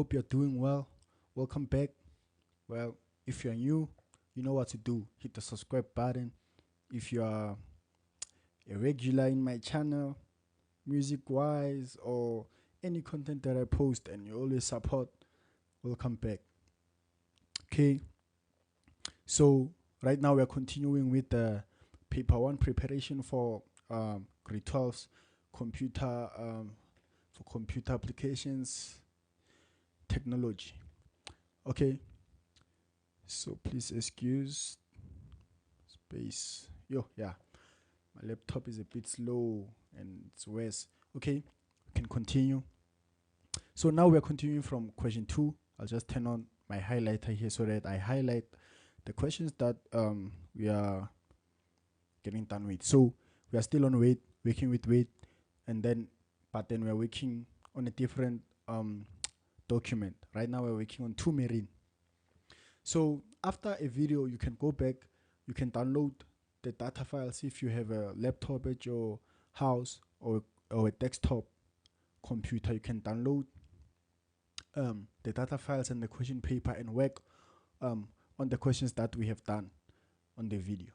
hope you're doing well. Welcome back. Well, if you're new, you know what to do. Hit the subscribe button. If you are a regular in my channel, music wise, or any content that I post and you always support, welcome back. Okay, so right now we are continuing with the paper 1 preparation for grade 12's computer for computer applications technology. Okay, so please excuse space. Yeah, my laptop is a bit slow and it's worse. Okay, we can continue. So now we're continuing from question 2. I'll just turn on my highlighter here so that I highlight the questions that we are getting done with. So we are still on weight, working with weight, and then but then we're working on a different document. Right now we're working on 2 marine. So after a video, you can go back, you can download the data files if you have a laptop at your house or a desktop computer. You can download the data files and the question paper and work on the questions that we have done on the video.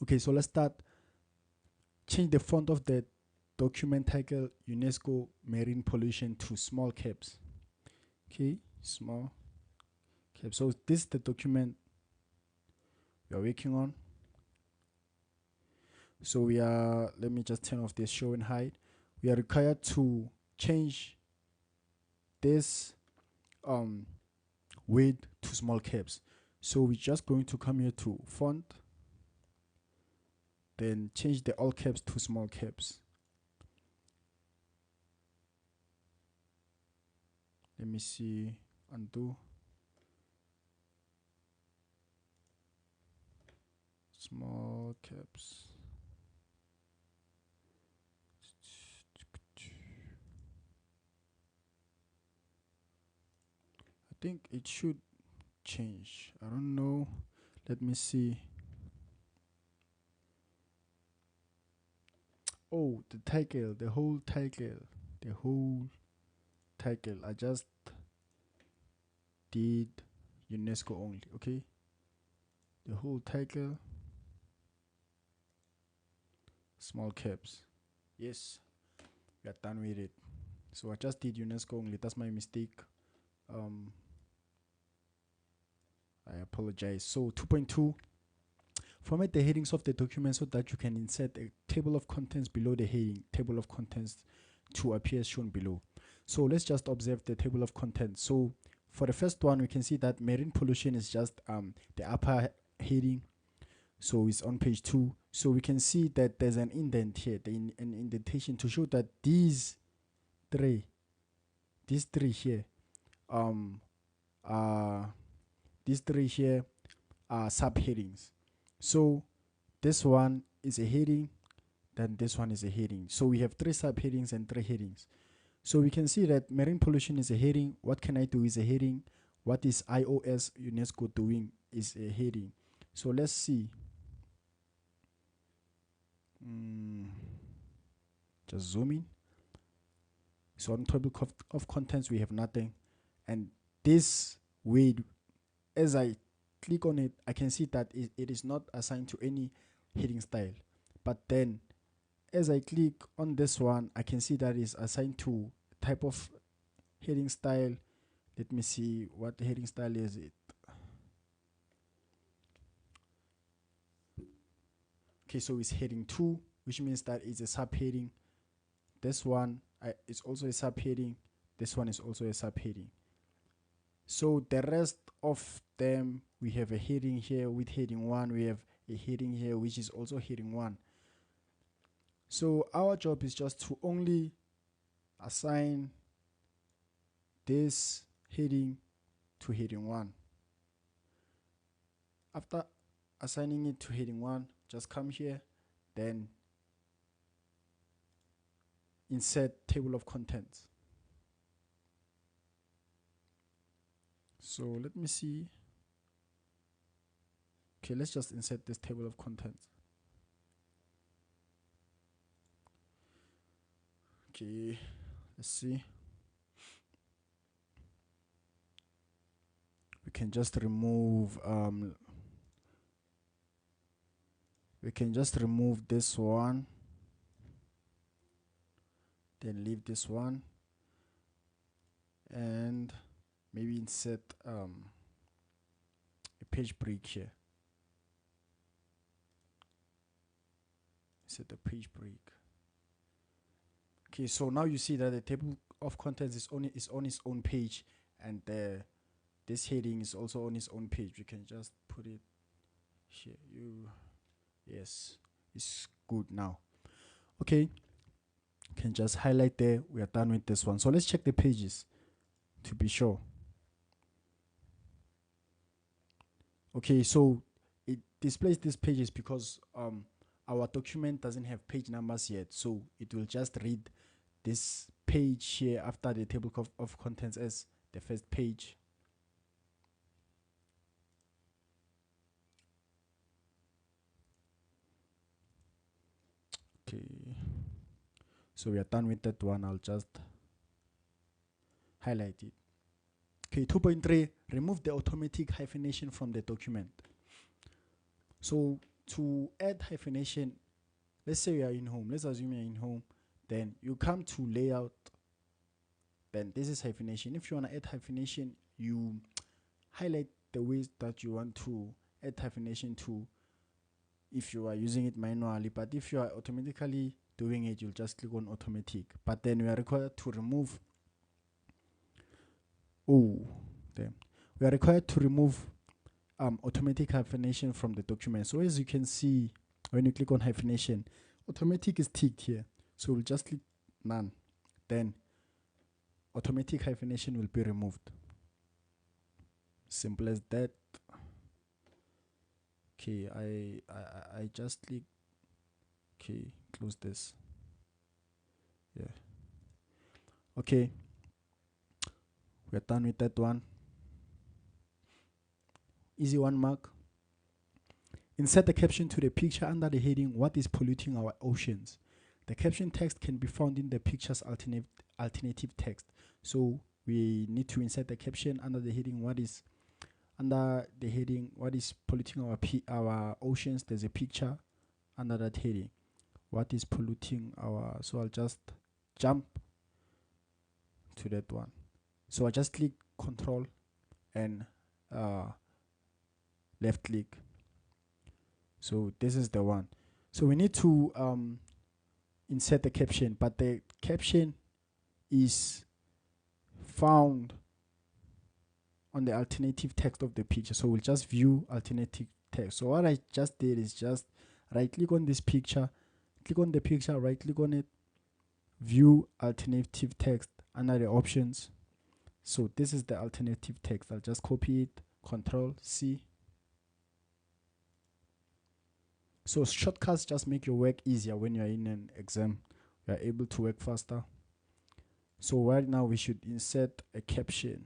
Okay, so let's start. Change the font of the document title UNESCO Marine Pollution to small caps. Okay, small caps. So this is the document we are working on. So we are, let me just turn off this show and hide. We are required to change this weight to small caps. So we're just going to come here to font, then change the all caps to small caps. Let me see, undo. Small caps. I think it should change. I don't know. Let me see. Oh, the title, the whole title. I just did UNESCO only, okay? The whole title, small caps. Yes, we are done with it. So I just did UNESCO only. That's my mistake. I apologize. So 2.2, format the headings of the document so that you can insert a table of contents below the heading. Table of contents to appear shown below. So let's just observe the table of contents. So for the first one, we can see that marine pollution is just the upper heading. So it's on page 2. So we can see that there's an indent here, an indentation to show that these three here are subheadings. So this one is a heading, then this one is a heading. So we have 3 subheadings and 3 headings. So we can see that marine pollution is a heading. What can I do is a heading. What is IOS UNESCO doing is a heading. So let's see. Just zoom in. So on table of contents, we have nothing. And this weight, as I click on it, I can see that it is not assigned to any heading style. But then as I click on this one, I can see that is assigned to type of heading style. Let me see, what heading style is it? Okay, so it's heading 2, which means that it's a subheading. This one is also a subheading. This one is also a subheading. So the rest of them, we have a heading here with heading 1. We have a heading here which is also heading 1. So our job is just to only assign this heading to heading 1. After assigning it to heading 1, just come here, then insert table of contents. So let me see. Okay, let's just insert this table of contents. Okay, let's see. we can just remove this one, then leave this one, and maybe insert a page break here. Set the page break. Okay, so now you see that the table of contents is on its own page, and this heading is also on its own page. We can just put it here. Yes, it's good now. Okay, you can just highlight there. We are done with this one. So let's check the pages to be sure. Okay, so it displays these pages because our document doesn't have page numbers yet, so it will just read this page here after the table of contents as the first page. Okay, so we are done with that one. I'll just highlight it. Okay, 2.3, remove the automatic hyphenation from the document. So to add hyphenation, let's say you are in home. Let's assume you're in home. Then you come to layout. Then this is hyphenation. If you want to add hyphenation, you highlight the ways that you want to add hyphenation to if you are using it manually. But if you are automatically doing it, you'll just click on automatic. But then we are required to remove we are required to remove automatic hyphenation from the document. So as you can see, when you click on hyphenation, automatic is ticked here. So we'll just click none. Then automatic hyphenation will be removed. Simple as that. Okay, I just click. Okay, close this. Yeah. Okay. We're done with that one. Easy one mark. Insert the caption to the picture under the heading, "What is polluting our oceans?" The caption text can be found in the picture's alternative text. So we need to insert the caption under the heading, "What is polluting our oceans?" There's a picture under that heading. What is polluting our? So I'll just jump to that one. So I just click Control and left click. So this is the one. So we need to insert the caption, but the caption is found on the alternative text of the picture. So we'll just view alternative text. So what I just did is just right click on this picture, click on the picture, right click on it, view alternative text under the options. So this is the alternative text. I'll just copy it, Control C. So shortcuts just make your work easier when you're in an exam. You are able to work faster. So right now we should insert a caption.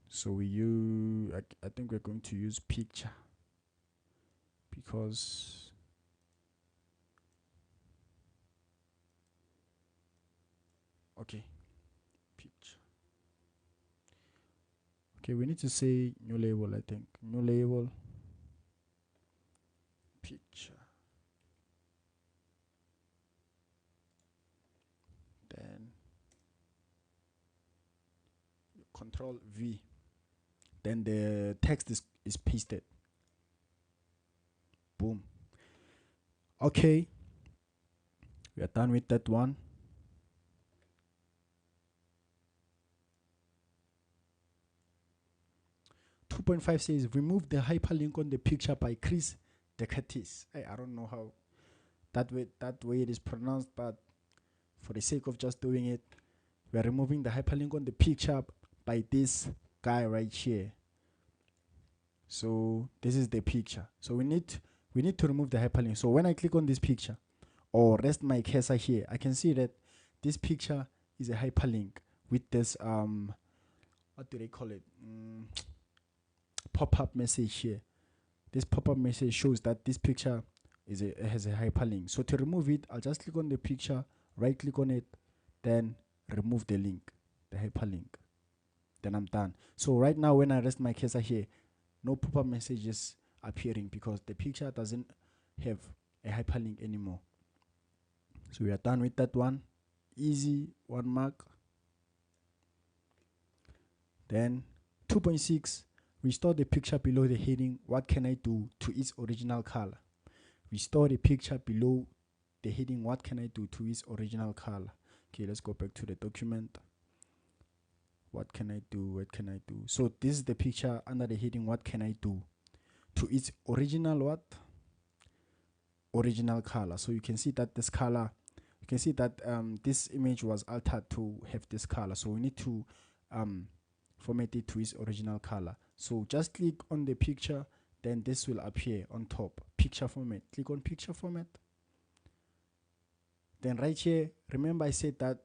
So I think we're going to use picture because okay, picture. Okay, we need to say new label. I think new label, picture. Then Control V. Then the text is pasted. Boom. Okay, we are done with that one. .5 says remove the hyperlink on the picture by Chris Decatis. I don't know how that way it is pronounced, but for the sake of just doing it, we are removing the hyperlink on the picture by this guy right here. So this is the picture. So we need to remove the hyperlink. So when I click on this picture or rest my cursor here, I can see that this picture is a hyperlink with this what do they call it? Pop-up message here. This pop-up message shows that this picture has a hyperlink. So to remove it, I'll just click on the picture, right click on it, then remove the link. the hyperlink. Then I'm done. So right now when I rest my cursor here, no pop-up messages appearing because the picture doesn't have a hyperlink anymore. So we are done with that one. Easy, 1 mark. Then 2.6, restore the picture below the heading, what can I do, to its original color. Restore the picture below the heading, what can I do, to its original color. Okay, let's go back to the document. What can I do? What can I do? So this is the picture under the heading, what can I do, to its original what? Original color. So you can see that this color, you can see that this image was altered to have this color. So we need to format it to its original color. So just click on the picture, then this will appear on top. Picture format. Click on picture format. Then right here, remember I said that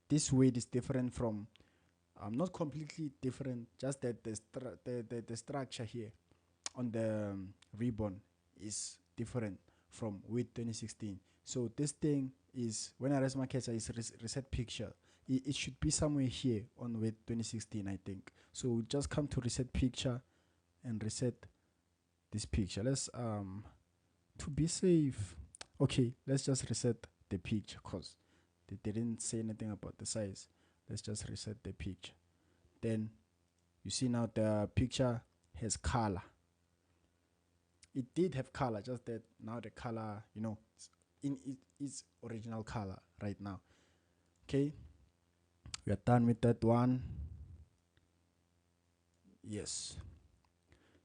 this weight is different from, not completely different, just that the structure here on the ribbon is different from with 2016. So this thing is, when I rest my cursor, is reset picture. It should be somewhere here on with 2016, I think. So just come to reset picture and reset this picture. Let's to be safe, okay, let's just reset the picture because they didn't say anything about the size. Let's just reset the picture. Then you see now the picture has color. It did have color, just that now the color, you know, in its original color right now. Okay, we are done with that one. Yes.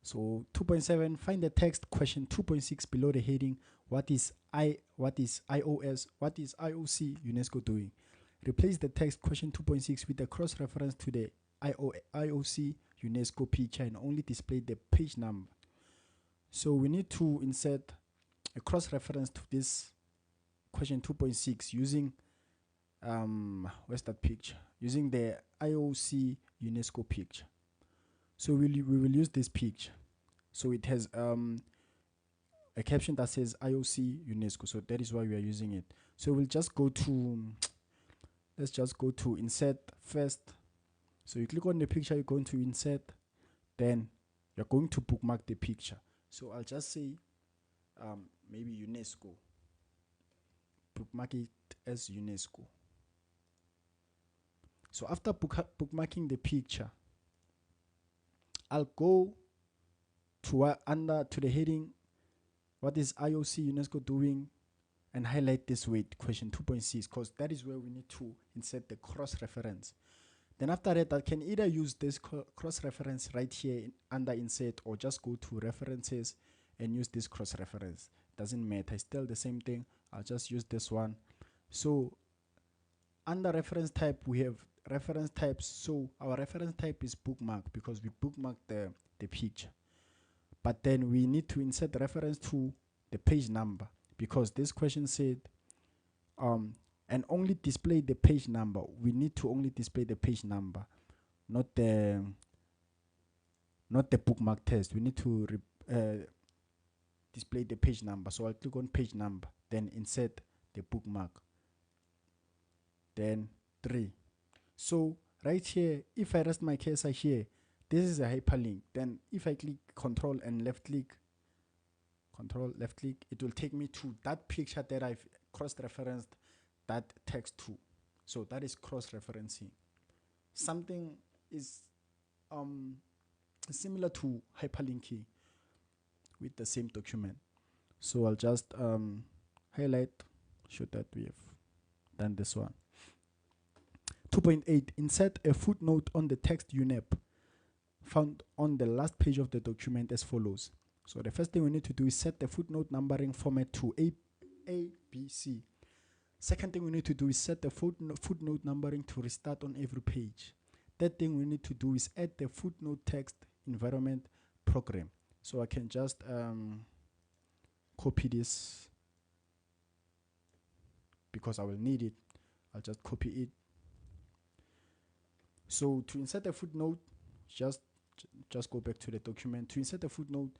So 2.7, find the text question 2.6 below the heading, what is iOS, what is IOC UNESCO doing? Replace the text question 2.6 with a cross reference to the IOC UNESCO picture and only display the page number. So we need to insert a cross reference to this question 2.6 using where's that picture? Using the IOC UNESCO picture. So we will use this picture. So it has a caption that says IOC UNESCO. So that is why we are using it. So we'll just go to, let's just go to insert first. So you click on the picture, you're going to insert, then you're going to bookmark the picture. So I'll just say maybe UNESCO. Bookmark it as UNESCO. So after bookmarking the picture, I'll go to to the heading, what is IOC UNESCO doing, and highlight this weight question 2.6 because that is where we need to insert the cross reference. Then after that, I can either use this cross reference right here under insert, or just go to references and use this cross reference. Doesn't matter, it's still the same thing. I'll just use this one. So under reference type, we have reference types. So our reference type is bookmark because we bookmark the picture. But then we need to insert reference to the page number because this question said and only display the page number. We need to only display the page number, not the bookmark test. We need to display the page number. So I'll click on page number, then insert the bookmark, then 3. So right here, if I rest my cursor here, this is a hyperlink. Then if I click control and left click, it will take me to that picture that I've cross-referenced that text to. So that is cross-referencing. Something is similar to hyperlinking with the same document. So I'll just highlight, show that we have done this one. 2.8, insert a footnote on the text UNEP found on the last page of the document as follows. So the first thing we need to do is set the footnote numbering format to A, B, C. Second thing we need to do is set the footnote numbering to restart on every page. Third thing we need to do is add the footnote text environment program. So I can just copy this because I will need it. I'll just copy it. So to insert a footnote, just go back to the document. To insert a footnote,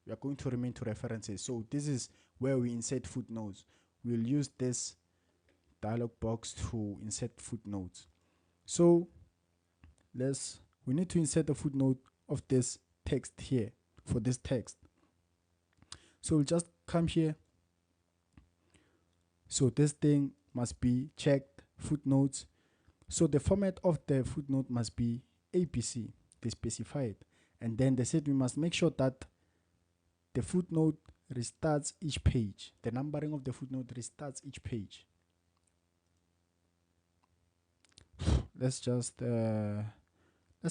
we are going to remain to references. So this is where we insert footnotes. We'll use this dialog box to insert footnotes. So we need to insert a footnote of this text here for this text. So we'll just come here. So this thing must be checked, footnotes. So the format of the footnote must be ABC, they specified. And then they said we must make sure that the footnote restarts each page. The numbering of the footnote restarts each page. Let's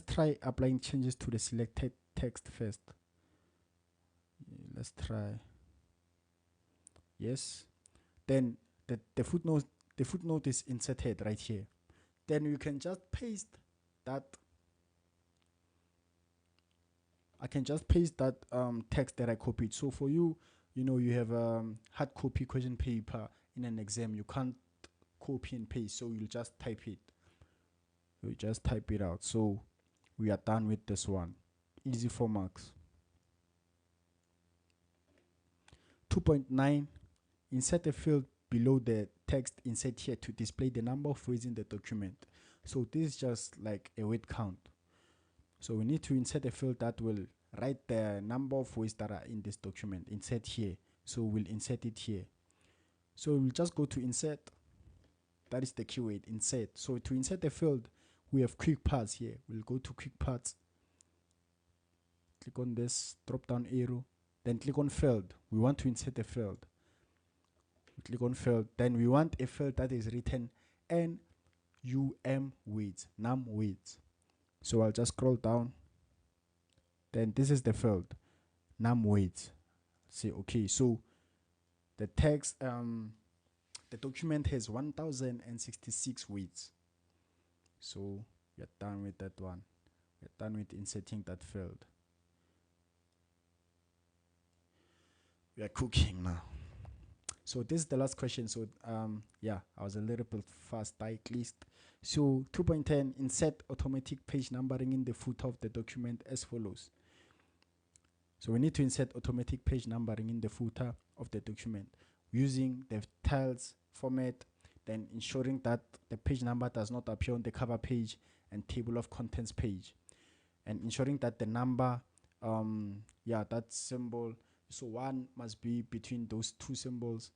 try applying changes to the selected text first. Let's try. Yes. Then the footnote is inserted right here. Then you can just paste that. I can just paste that text that I copied. So for you, you have a hard copy question paper in an exam. You can't copy and paste, so you'll just type it. You just type it out. So we are done with this one. Easy 4 marks. 2.9, insert a field below the text insert here to display the number of words in the document. So this is just like a word count. So we need to insert a field that will write the number of words that are in this document. Insert here. So we'll insert it here. So we'll just go to insert. That is the keyword, insert. So to insert a field, we have quick paths here. We'll go to quick paths. Click on this drop down arrow. Then click on field. We want to insert a field. We click on field. Then we want a field that is written NUM words, num words. So I'll just scroll down. Then this is the field, num words. Say okay. So the text, the document has 1066 words. So we're done with that one. We're done with inserting that field. We are cooking now. So this is the last question. So yeah, I was a little bit fast at least. So 2.10, insert automatic page numbering in the footer of the document as follows. So we need to insert automatic page numbering in the footer of the document using the tiles format, then ensuring that the page number does not appear on the cover page and table of contents page, and ensuring that the number, that symbol, so 1 must be between those two symbols,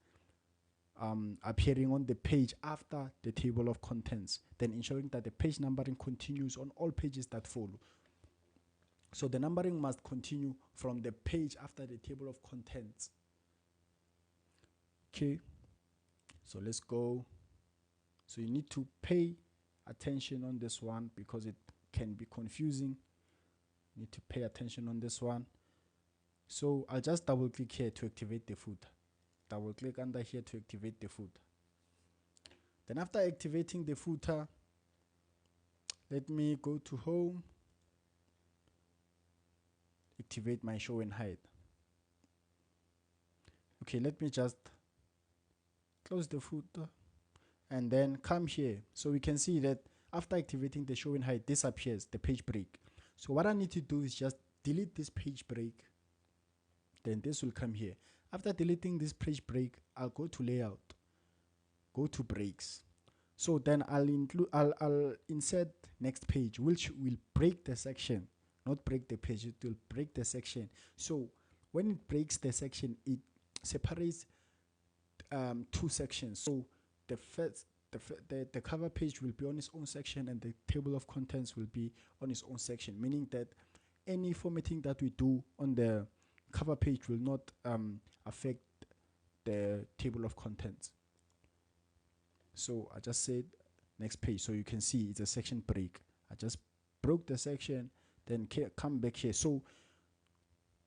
appearing on the page after the table of contents, then ensuring that the page numbering continues on all pages that follow. So the numbering must continue from the page after the table of contents. Okay, so let's go. So you need to pay attention on this one because it can be confusing. You need to pay attention on this one. So I'll just double click here to activate the footer. Double click under here to activate the footer. Then after activating the footer, let me go to home, activate my show and hide. Okay, let me just close the footer and then come here. So we can see that after activating the show and hide, this appears, the page break. So what I need to do is just delete this page break. Then this will come here. After deleting this page break, I'll go to layout, go to breaks. So then I'll insert next page, which will break the section, not break the page, it will break the section. So when it breaks the section, it separates two sections. So the cover page will be on its own section and the table of contents will be on its own section, meaning that any formatting that we do on the cover page will not affect the table of contents. So I just said next page, so you can see it's a section break. I just broke the section, then come back here. So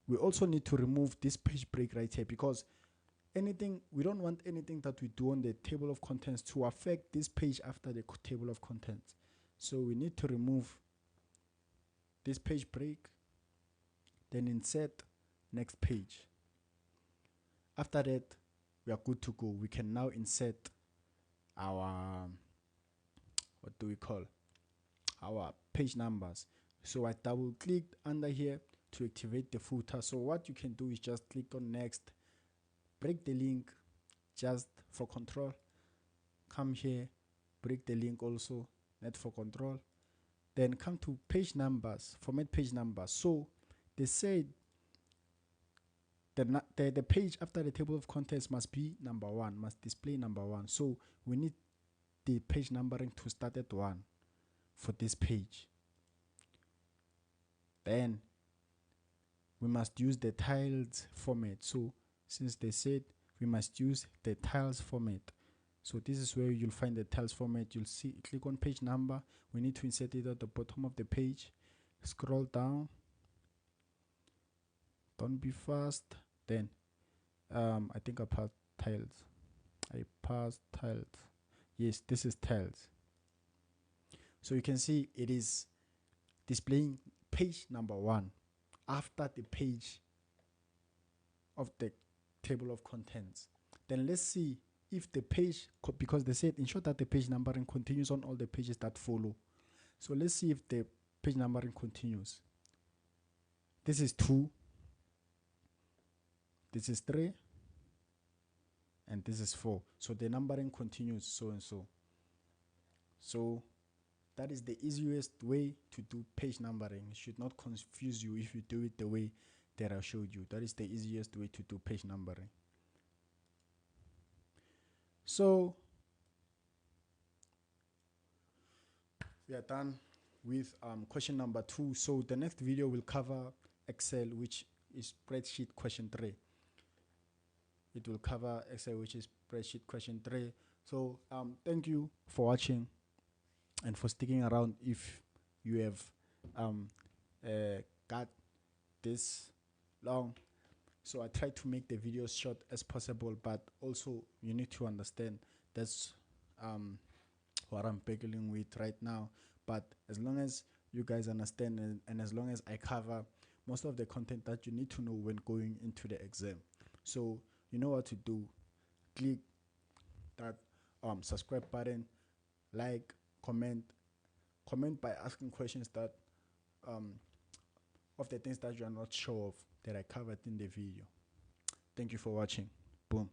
we also need to remove this page break right here because we don't want anything that we do on the table of contents to affect this page after the table of contents. So we need to remove this page break, then insert next page. After that, we are good to go. We can now insert our, what do we call, our page numbers. So I double clicked under here to activate the footer. So what you can do is just click on next, break the link just for control, come here, break the link also, net for control. Then come to page numbers, format page numbers. So they said the page after the table of contents must be number 1, must display number 1. So we need the page numbering to start at 1 for this page. Then we must use the tiles format. So since they said we must use the tiles format, so this is where you'll find the tiles format. You'll see, click on page number. We need to insert it at the bottom of the page. Scroll down. Don't be fast. Then I think I passed tiles. Yes, this is tiles. So you can see it is displaying page number 1 after the page of the table of contents. Then let's see if the page, because they said ensure that the page numbering continues on all the pages that follow. So let's see if the page numbering continues. This is 2, this is 3, and this is 4. So the numbering continues so and so. So that is the easiest way to do page numbering. It should not confuse you if you do it the way that I showed you. That is the easiest way to do page numbering. So we are done with question number 2. So the next video will cover Excel, which is spreadsheet question 3. It will cover Excel, which is spreadsheet question 3. So thank you for watching and for sticking around if you have got this long. So I try to make the videos short as possible, but also you need to understand that's what I'm battling with right now. But as long as you guys understand and as long as I cover most of the content that you need to know when going into the exam, so you know what to do. Click that subscribe button, like, comment by asking questions that of the things that you are not sure of that I covered in the video. Thank you for watching. Boom.